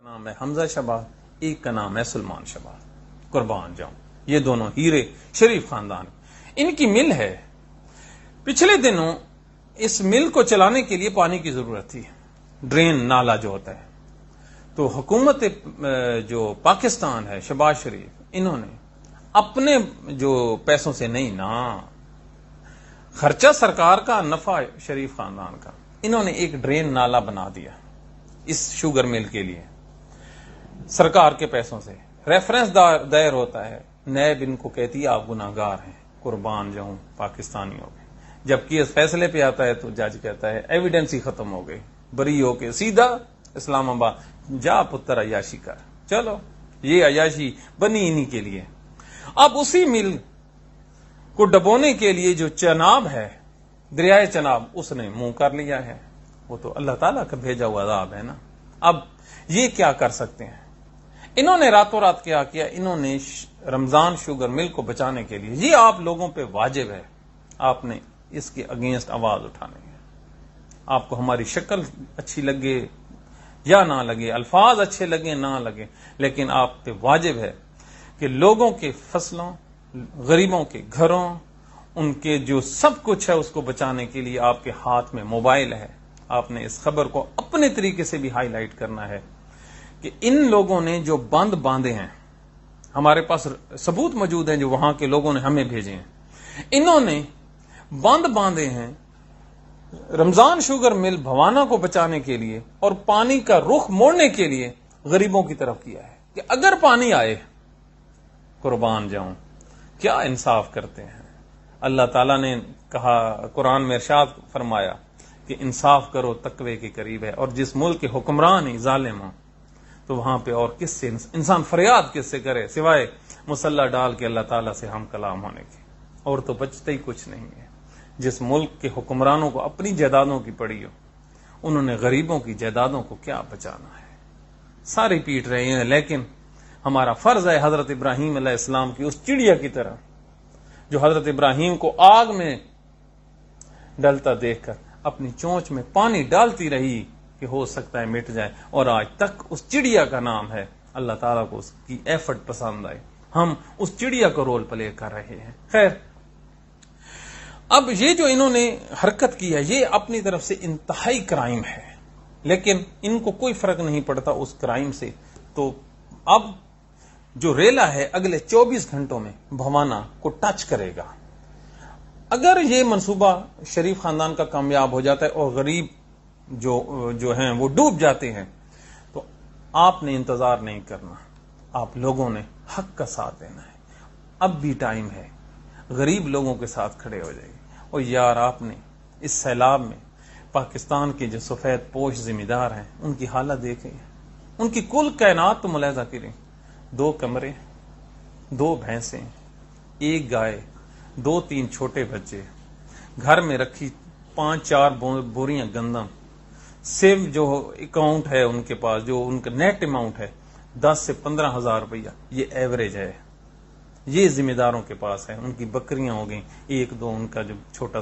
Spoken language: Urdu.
نام ہے حمزہ شباہ، ایک کا نام ہے سلمان شباہ، قربان جاؤں یہ دونوں ہیرے شریف خاندان، ان کی مل ہے۔ پچھلے دنوں اس مل کو چلانے کے لیے پانی کی ضرورت تھی، ڈرین نالا جو ہوتا ہے، تو حکومت جو پاکستان ہے شہباز شریف، انہوں نے اپنے جو پیسوں سے نہیں نا، خرچہ سرکار کا، نفع شریف خاندان کا، انہوں نے ایک ڈرین نالا بنا دیا اس شوگر مل کے لیے سرکار کے پیسوں سے۔ ریفرنس دائر ہوتا ہے، نیب ان کو کہتی ہے آپ گناہگار ہیں، قربان جاؤں پاکستانیوں کے۔ جبکہ اس فیصلے پہ آتا ہے تو جج کہتا ہے ایویڈنس ہی ختم ہو گئی، بری ہو کے سیدھا اسلام آباد جا پتر عیاشی کر۔ چلو یہ عیاشی بنی انہی کے لیے۔ اب اسی مل کو ڈبونے کے لیے جو چناب ہے، دریائے چناب، اس نے منہ کر لیا ہے۔ وہ تو اللہ تعالیٰ کا بھیجا ہوا عذاب ہے نا۔ اب یہ کیا کر سکتے ہیں؟ انہوں نے راتوں رات کیا کیا، انہوں نے رمضان شوگر مل کو بچانے کے لیے، یہ آپ لوگوں پہ واجب ہے، آپ نے اس کے اگینسٹ آواز اٹھانی ہے۔ آپ کو ہماری شکل اچھی لگے یا نہ لگے، الفاظ اچھے لگے نہ لگے، لیکن آپ پہ واجب ہے کہ لوگوں کے فصلوں، غریبوں کے گھروں، ان کے جو سب کچھ ہے اس کو بچانے کے لیے آپ کے ہاتھ میں موبائل ہے، آپ نے اس خبر کو اپنے طریقے سے بھی ہائی لائٹ کرنا ہے کہ ان لوگوں نے جو بند باندھے ہیں، ہمارے پاس ثبوت موجود ہیں جو وہاں کے لوگوں نے ہمیں بھیجے ہیں، انہوں نے بند باندھے ہیں رمضان شوگر مل بھوانا کو بچانے کے لیے اور پانی کا رخ موڑنے کے لیے غریبوں کی طرف کیا ہے کہ اگر پانی آئے، قربان جاؤں کیا انصاف کرتے ہیں۔ اللہ تعالیٰ نے کہا، قرآن میں ارشاد فرمایا کہ انصاف کرو تقوی کے قریب ہے، اور جس ملک کے حکمران ہی ظالم ہوں تو وہاں پہ اور کس سے انسان فریاد کس سے کرے سوائے مسلح ڈال کے اللہ تعالیٰ سے ہم کلام ہونے کے، اور تو بچتے ہی کچھ نہیں ہے۔ جس ملک کے حکمرانوں کو اپنی جائیدادوں کی پڑی ہو، انہوں نے غریبوں کی جائیدادوں کو کیا بچانا ہے؟ سارے پیٹ رہے ہیں، لیکن ہمارا فرض ہے حضرت ابراہیم علیہ السلام کی اس چڑیا کی طرح جو حضرت ابراہیم کو آگ میں ڈلتا دیکھ کر اپنی چونچ میں پانی ڈالتی رہی کہ ہو سکتا ہے مٹ جائے، اور آج تک اس چڑیا کا نام ہے، اللہ تعالیٰ کو اس کی ایفرٹ پسند آئے، ہم اس چڑیا کو رول پلے کر رہے ہیں۔ خیر، اب یہ جو انہوں نے حرکت کی ہے یہ اپنی طرف سے انتہائی کرائم ہے، لیکن ان کو کوئی فرق نہیں پڑتا اس کرائم سے۔ تو اب جو ریلا ہے اگلے 24 گھنٹوں میں بھوانا کو ٹچ کرے گا۔ اگر یہ منصوبہ شریف خاندان کا کامیاب ہو جاتا ہے اور غریب جو ہیں وہ ڈوب جاتے ہیں، تو آپ نے انتظار نہیں کرنا، آپ لوگوں نے حق کا ساتھ دینا ہے۔ اب بھی ٹائم ہے، غریب لوگوں کے ساتھ کھڑے ہو جائے۔ اور یار آپ نے اس سیلاب میں پاکستان کے جو سفید پوش ذمہ دار ہیں ان کی حالت دیکھیں، ان کی کل کائنات تو ملاحظہ کریں، 2 کمرے، 2 بھینسیں، 1 گائے، 2-3 چھوٹے بچے، گھر میں رکھی 5-4 بوریاں گندم، صرف جو اکاؤنٹ ہے ان کے پاس، جو ان کا نیٹ اماؤنٹ ہے 10 سے 15 ہزار روپیہ، یہ ایوریج ہے، یہ ذمہ داروں کے پاس ہے۔ ان کی بکریاں ہو گئیں، 1-2 ان کا جو چھوٹا